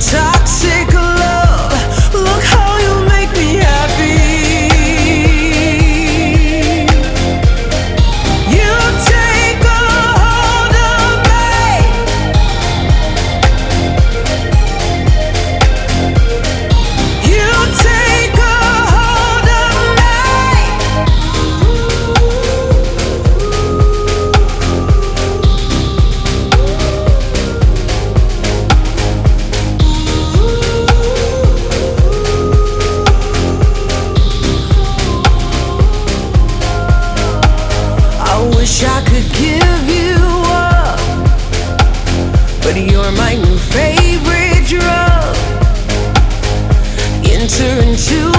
toxic love. Look how you make me happy. You take a hold of me. You take a hold of me. I wish I could give you up, but you're my new favorite drug. Enter into